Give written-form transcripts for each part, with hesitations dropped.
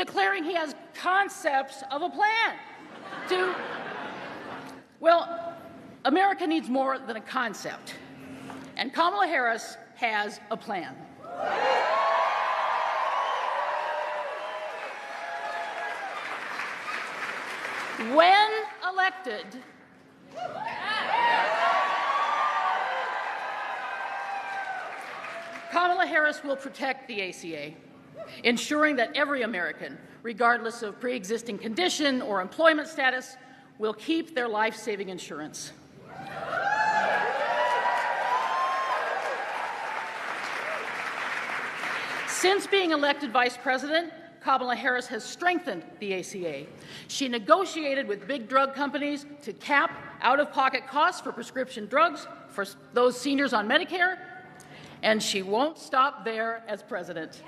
declaring he has concepts of a plan. Well, America needs more than a concept, and Kamala Harris has a plan. When elected, Kamala Harris will protect the ACA, ensuring that every American, regardless of pre-existing condition or employment status, will keep their life-saving insurance. Since being elected Vice President, Kamala Harris has strengthened the ACA. She negotiated with big drug companies to cap out-of-pocket costs for prescription drugs for those seniors on Medicare, and she won't stop there as president.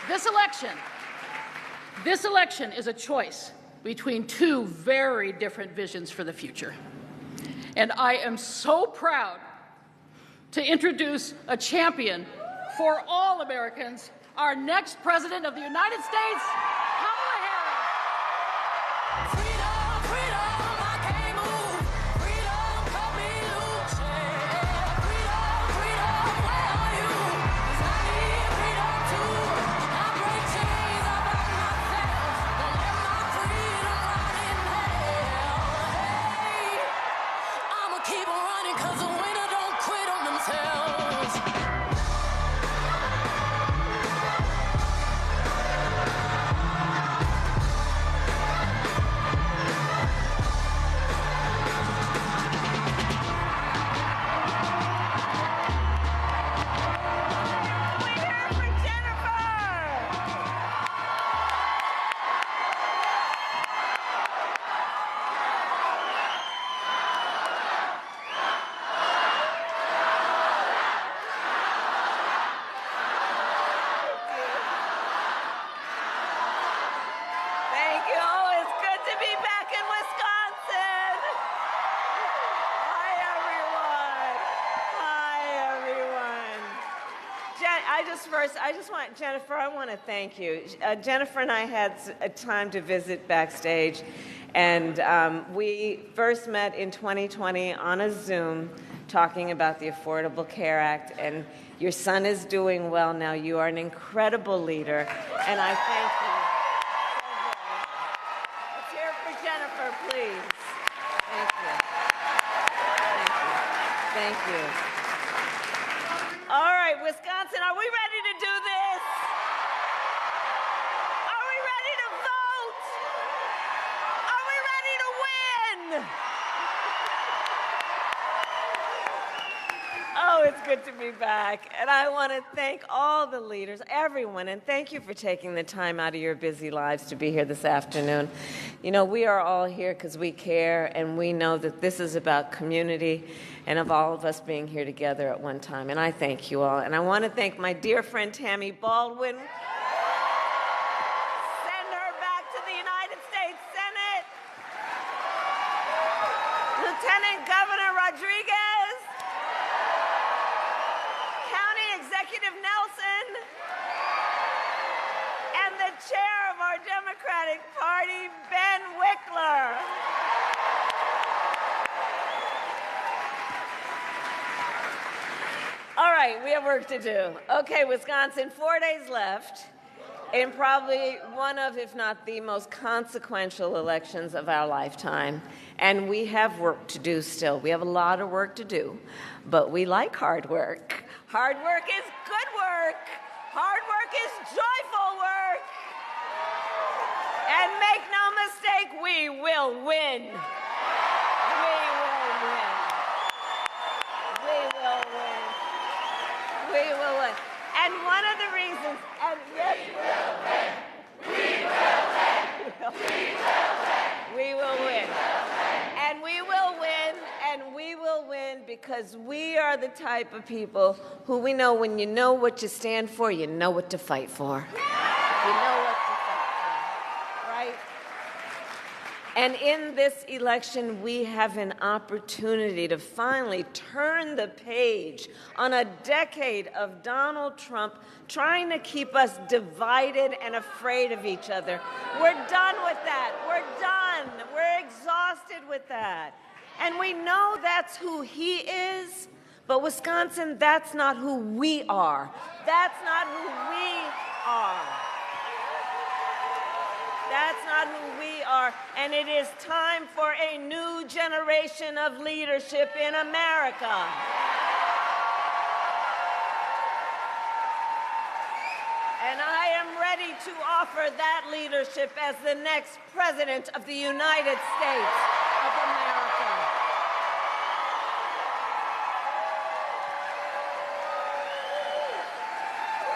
This election is a choice between two very different visions for the future. And I am so proud to introduce a champion for all Americans, our next President of the United States, Kamala Harris. Freedom, freedom, I can't move. Freedom, cut me loose. Freedom, freedom, where are you? 'Cause I need freedom too. I break chains about myself. Don't let my freedom rot in hell. Hey, I'ma keep on running 'cause the winner don't quit on themselves. Thank you. Oh, it's good to be back in Wisconsin. Hi, everyone. Jennifer, I want to thank you. Jennifer and I had a time to visit backstage, and we first met in 2020 on a Zoom talking about the Affordable Care Act, and your son is doing well now. You are an incredible leader, and I thank you. Let's hear it for Jennifer, please. Thank you. Thank you. All right, Wisconsin, are we ready to do this? Are we ready to vote? Are we ready to win? Oh, it's good to be back. And I want to thank all the leaders, everyone, and thank you for taking the time out of your busy lives to be here this afternoon. You know, we are all here because we care, and we know that this is about community and of all of us being here together at one time. And I thank you all. And I want to thank my dear friend Tammy Baldwin. Send her back to the United States Senate. Lieutenant Governor Rodriguez. County Executive Nelson. And the chair of our Democratic Party, Ben Wickler. All right, we have work to do. Okay, Wisconsin, 4 days left in probably one of, if not the most consequential elections of our lifetime. And we have work to do still. We have a lot of work to do, but we like hard work. Hard work is good work. Hard work is joyful work. And make no mistake, we will win. We will win. We will win. We will win. And one of the reasons, and yes, we will win. And we will win, and we will win because we are the type of people who we know when you know what you stand for, you know what to fight for. You know what to fight for, right? And in this election, we have an opportunity to finally turn the page on a decade of Donald Trump trying to keep us divided and afraid of each other. We're done with that. We're done. We're exhausted with that. And we know that's who he is, but Wisconsin, that's not who we are. That's not who we are. That's not who we are, and it is time for a new generation of leadership in America. And I am ready to offer that leadership as the next President of the United States of America.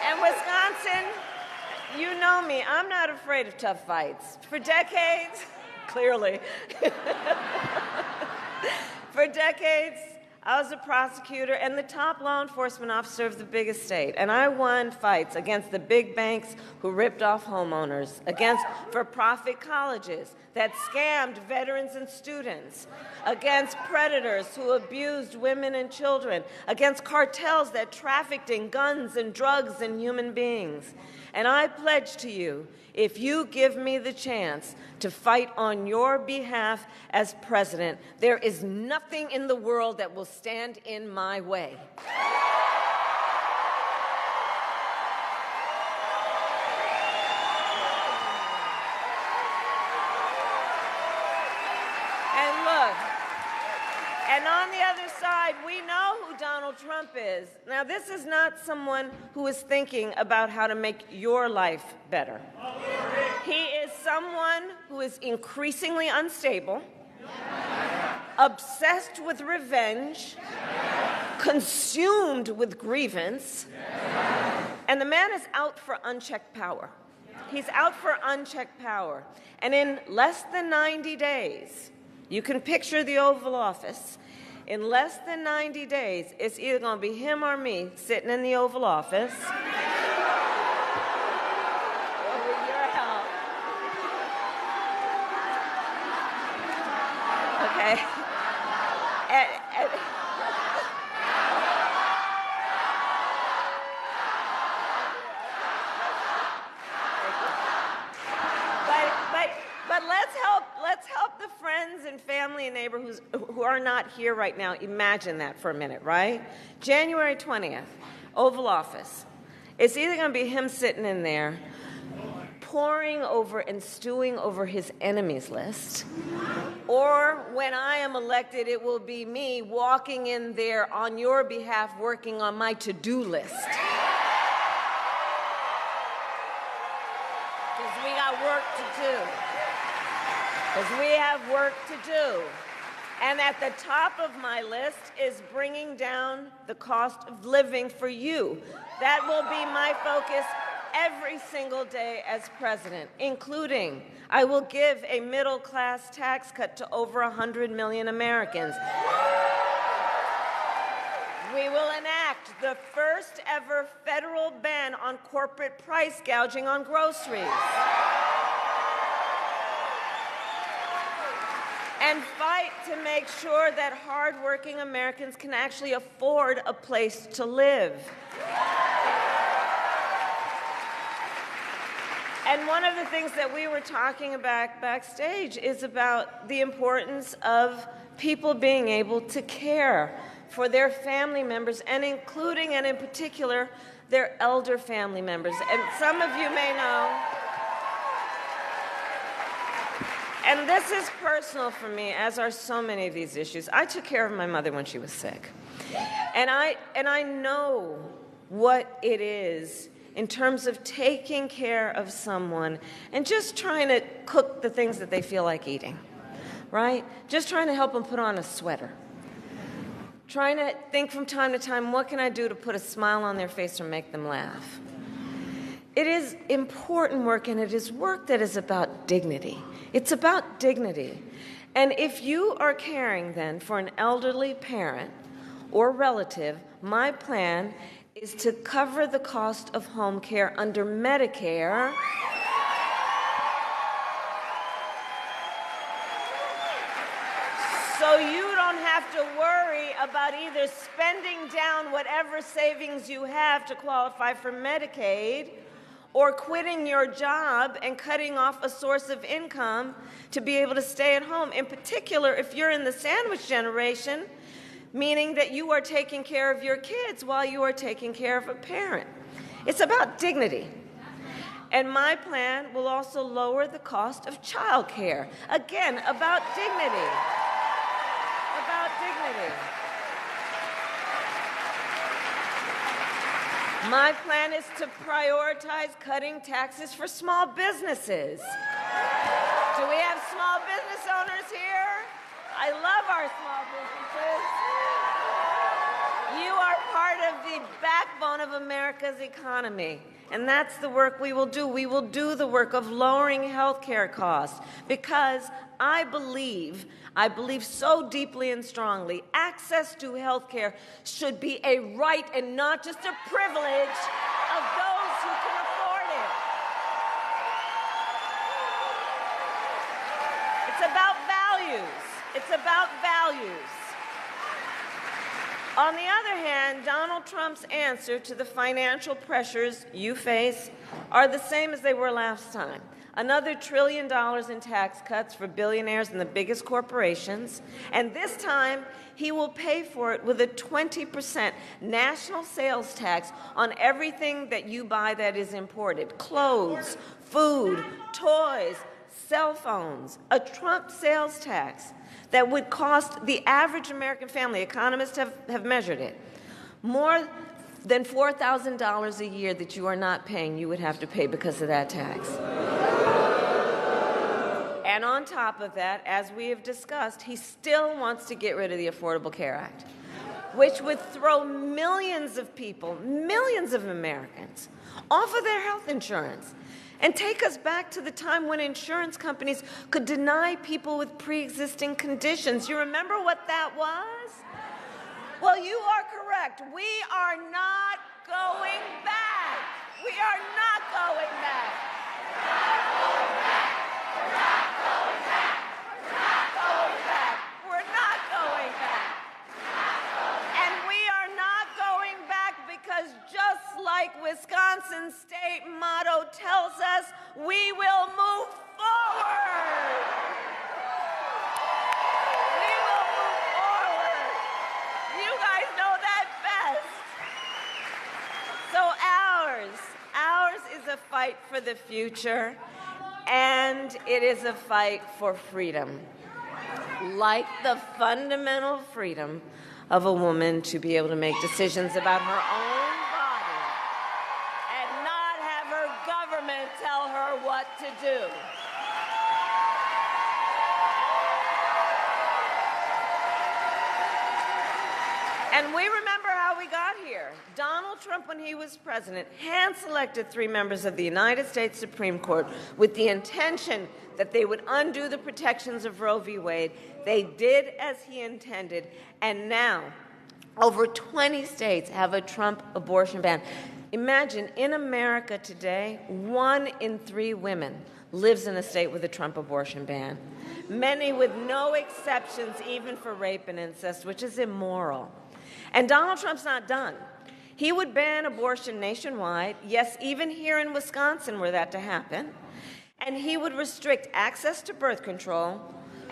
And Wisconsin, you know me, I'm not afraid of tough fights. For decades, clearly, for decades, I was a prosecutor and the top law enforcement officer of the biggest state. And I won fights against the big banks who ripped off homeowners, against for-profit colleges that scammed veterans and students, against predators who abused women and children, against cartels that trafficked in guns and drugs and human beings. And I pledge to you, if you give me the chance to fight on your behalf as president, there is nothing in the world that will stand in my way. And look, and on the other side, we know who Donald Trump is. Now, this is not someone who is thinking about how to make your life better. He is someone who is increasingly unstable, obsessed with revenge, consumed with grievance, and the man is out for unchecked power. He's out for unchecked power. And in less than 90 days, you can picture the Oval Office. In less than 90 days, it's either going to be him or me sitting in the Oval Office. With your help. Okay. But let's help the friends and family and neighbors who are not here right now. Imagine that for a minute, right? January 20th, Oval Office. It's either going to be him sitting in there, poring over and stewing over his enemies list, or when I am elected, it will be me walking in there on your behalf, working on my to-do list. Because we got work to do. Because we have work to do. And at the top of my list is bringing down the cost of living for you. That will be my focus every single day as president, including I will give a middle-class tax cut to over 100 million Americans. We will enact the first ever federal ban on corporate price gouging on groceries. And fight to make sure that hardworking Americans can actually afford a place to live. And one of the things that we were talking about backstage is about the importance of people being able to care for their family members, and including and in particular their elder family members. And some of you may know, and this is personal for me, as are so many of these issues. I took care of my mother when she was sick. And I know what it is in terms of taking care of someone and just trying to cook the things that they feel like eating, right? Just trying to help them put on a sweater. Trying to think from time to time, what can I do to put a smile on their face or make them laugh? It is important work, and it is work that is about dignity. It's about dignity. And if you are caring then for an elderly parent or relative, my plan is to cover the cost of home care under Medicare to worry about either spending down whatever savings you have to qualify for Medicaid or quitting your job and cutting off a source of income to be able to stay at home. In particular, if you're in the sandwich generation, meaning that you are taking care of your kids while you are taking care of a parent. It's about dignity. And my plan will also lower the cost of child care. Again, about dignity. About dignity. My plan is to prioritize cutting taxes for small businesses. Do we have small business owners here? I love our small businesses. You are part of the backbone of America's economy. And that's the work we will do. We will do the work of lowering health care costs because I believe so deeply and strongly, access to health care should be a right and not just a privilege of those who can afford it. It's about values. It's about values. On the other hand, Donald Trump's answer to the financial pressures you face are the same as they were last time. Another $1 trillion in tax cuts for billionaires and the biggest corporations. And this time, he will pay for it with a 20% national sales tax on everything that you buy that is imported. Clothes, food, toys, cell phones. A Trump sales tax that would cost the average American family, economists have measured it, more than $4,000 a year that you are not paying, you would have to pay because of that tax. And on top of that, as we have discussed, he still wants to get rid of the Affordable Care Act, which would throw millions of people, millions of Americans, off of their health insurance and take us back to the time when insurance companies could deny people with pre-existing conditions. You remember what that was? Well, you are correct. We are not going back. We are not going back. We're not going back. We're not going back. We're not going back. And we are not going back because just like Wisconsin's state motto tells us, we will move forward. We will move forward. You guys know that best. So ours is a fight for the future, and it is a fight for freedom. Like the fundamental freedom of a woman to be able to make decisions about her own body and not have her government tell her what to do. And we remember how we got here. Donald Trump, when he was president, hand-selected 3 members of the United States Supreme Court with the intention that they would undo the protections of Roe v. Wade. They did as he intended, and now over 20 states have a Trump abortion ban. Imagine, in America today, 1 in 3 women lives in a state with a Trump abortion ban, many with no exceptions even for rape and incest, which is immoral. And Donald Trump's not done. He would ban abortion nationwide, yes, even here in Wisconsin were that to happen, and he would restrict access to birth control,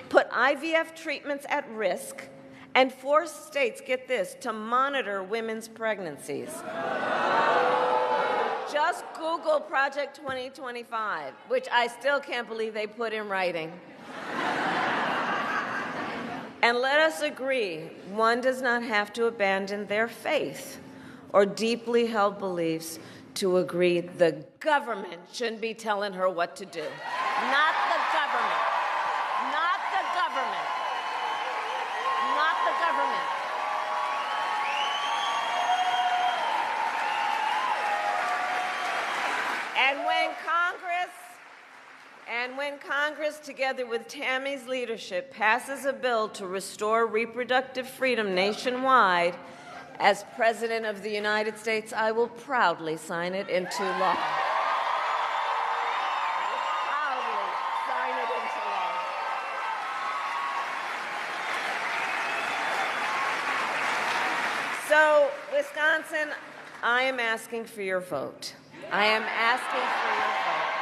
put IVF treatments at risk, and force states, get this, to monitor women's pregnancies. Just Google Project 2025, which I still can't believe they put in writing. And let us agree, one does not have to abandon their faith or deeply held beliefs to agree the government shouldn't be telling her what to do. Not the government. Not the government. Not the government. And when Congress, together with Tammy's leadership, passes a bill to restore reproductive freedom nationwide, as President of the United States, I will proudly sign it into law. Proudly sign it into law. Wisconsin, I am asking for your vote. I am asking for your vote.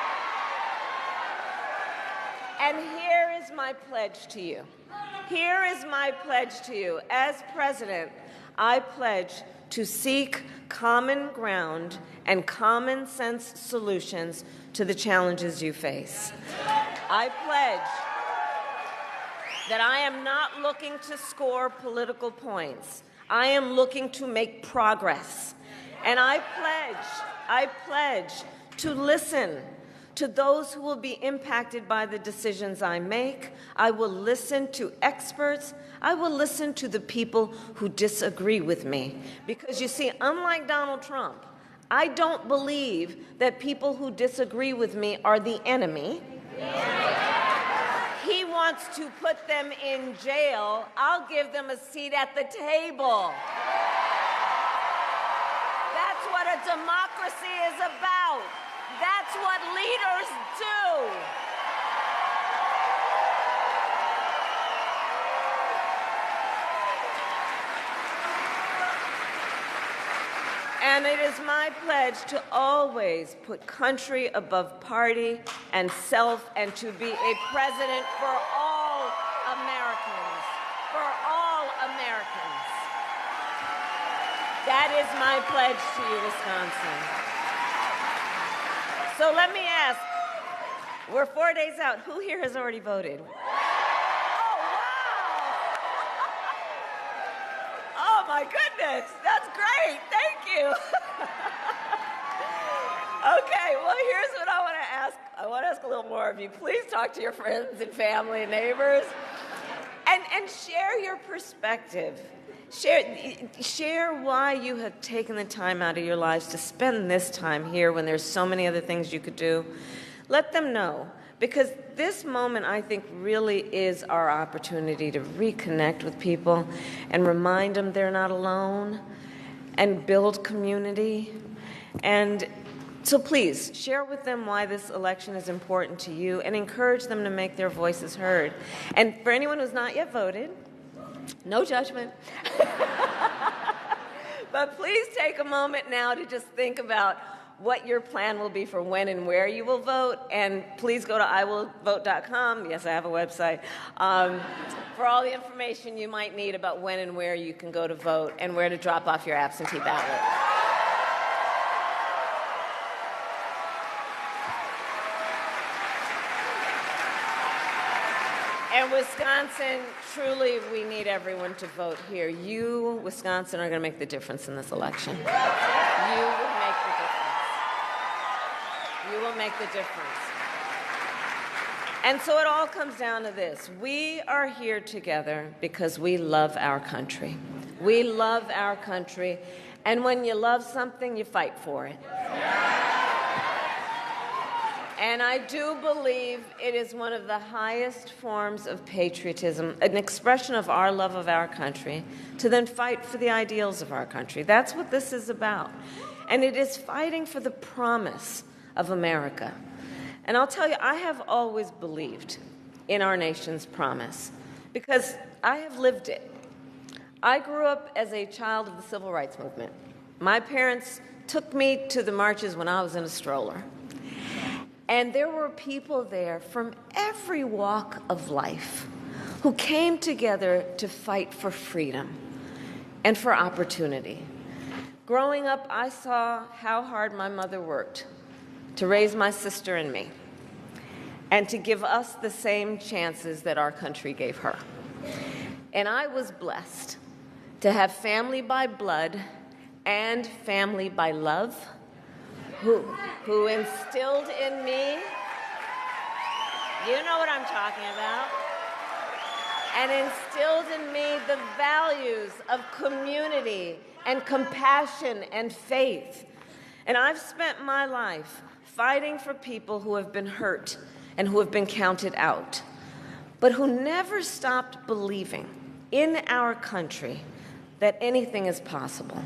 And here is my pledge to you. Here is my pledge to you. As president, I pledge to seek common ground and common sense solutions to the challenges you face. I pledge that I am not looking to score political points. I am looking to make progress. And I pledge to listen to those who will be impacted by the decisions I make. I will listen to experts. I will listen to the people who disagree with me. Because you see, unlike Donald Trump, I don't believe that people who disagree with me are the enemy. He wants to put them in jail. I'll give them a seat at the table. That's what a democracy is about. That's what leaders do. And it is my pledge to always put country above party and self, and to be a president for all Americans. For all Americans. That is my pledge to you, Wisconsin. So let me ask, we're 4 days out. Who here has already voted? Oh, wow! Oh, my goodness. That's great. Thank you. Okay, well, here's what I want to ask. I want to ask a little more of you. Please talk to your friends and family and neighbors and share your perspective. Share why you have taken the time out of your lives to spend this time here when there's so many other things you could do. Let them know, because this moment, I think, really is our opportunity to reconnect with people and remind them they're not alone and build community. And so please, share with them why this election is important to you and encourage them to make their voices heard. And for anyone who's not yet voted, no judgment. But please take a moment now to just think about what your plan will be for when and where you will vote. And please go to iwillvote.com. Yes, I have a website. For all the information you might need about when and where you can go to vote and where to drop off your absentee ballot. And Wisconsin, truly, we need everyone to vote here. You, Wisconsin, are going to make the difference in this election. You will make the difference. You will make the difference. And so it all comes down to this. We are here together because we love our country. We love our country. And when you love something, you fight for it. And I do believe it is one of the highest forms of patriotism, an expression of our love of our country, to then fight for the ideals of our country. That's what this is about. And it is fighting for the promise of America. And I'll tell you, I have always believed in our nation's promise because I have lived it. I grew up as a child of the Civil Rights Movement. My parents took me to the marches when I was in a stroller. And there were people there from every walk of life who came together to fight for freedom and for opportunity. Growing up, I saw how hard my mother worked to raise my sister and me and to give us the same chances that our country gave her. And I was blessed to have family by blood and family by love who instilled in me, you know what I'm talking about, and instilled in me the values of community and compassion and faith. And I've spent my life fighting for people who have been hurt and who have been counted out, but who never stopped believing in our country that anything is possible.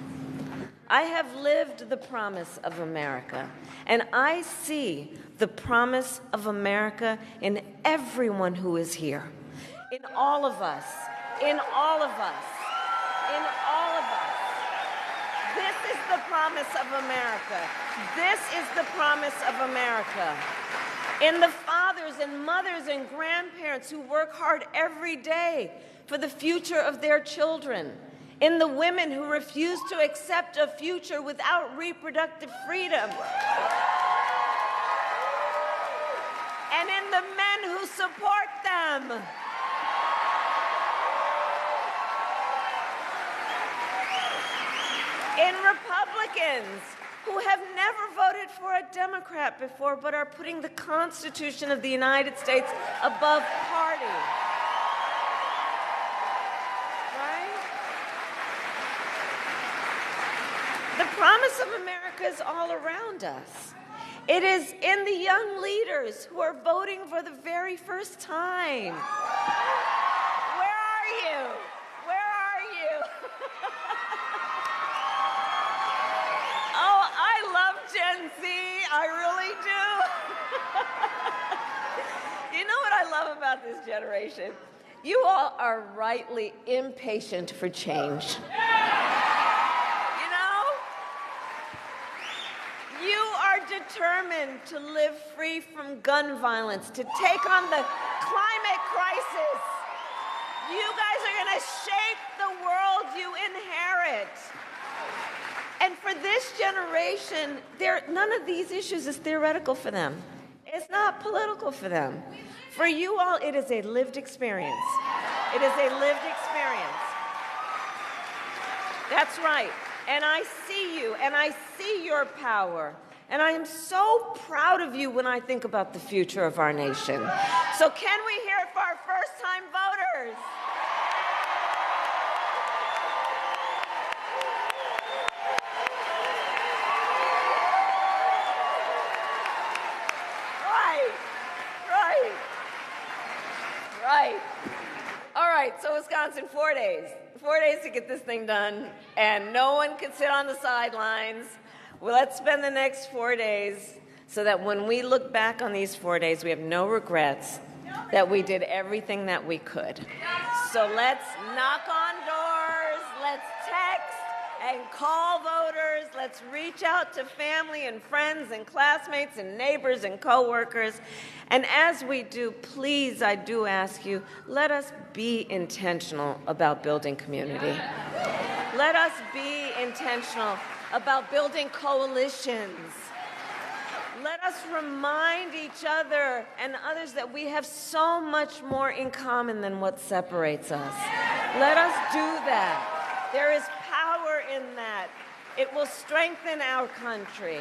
I have lived the promise of America, and I see the promise of America in everyone who is here, in all of us, in all of us, in all of us. This is the promise of America. This is the promise of America. In the fathers and mothers and grandparents who work hard every day for the future of their children. In the women who refuse to accept a future without reproductive freedom. And in the men who support them. In Republicans who have never voted for a Democrat before but are putting the Constitution of the United States above party. Right? The promise of America is all around us. It is in the young leaders who are voting for the very first time. Where are you? Where are you? Oh, I love Gen Z. I really do. You know what I love about this generation? You all are rightly impatient for change. Determined to live free from gun violence, to take on the climate crisis. You guys are going to shape the world you inherit. And for this generation, none of these issues is theoretical for them. It's not political for them. For you all, it is a lived experience. It is a lived experience. That's right. And I see you, and I see your power. And I am so proud of you when I think about the future of our nation. So can we hear it for our first-time voters? Right. All right, so Wisconsin, 4 days. 4 days to get this thing done, and no one can sit on the sidelines. Well, let's spend the next 4 days so that when we look back on these 4 days, we have no regrets that we did everything that we could. So let's knock on doors, let's text and call voters, let's reach out to family and friends and classmates and neighbors and coworkers. And as we do, please, I do ask you, let us be intentional about building community. Let us be intentional about building coalitions. Let us remind each other and others that we have so much more in common than what separates us. Let us do that. There is power in that. It will strengthen our country.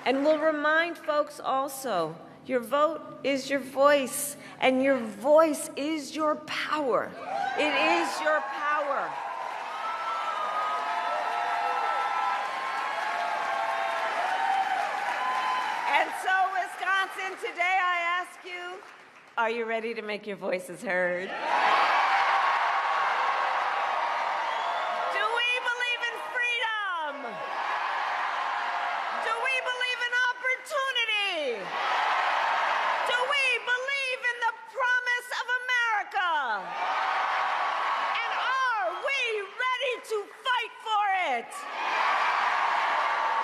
And we'll remind folks also, your vote is your voice, and your voice is your power. It is your power. And so, Wisconsin, today I ask you, are you ready to make your voices heard? Do we believe in freedom? Do we believe in opportunity? Do we believe in the promise of America? And are we ready to fight for it?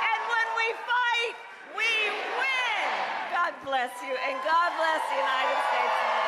And when we fight, we win. God bless you, and God bless the United States of America.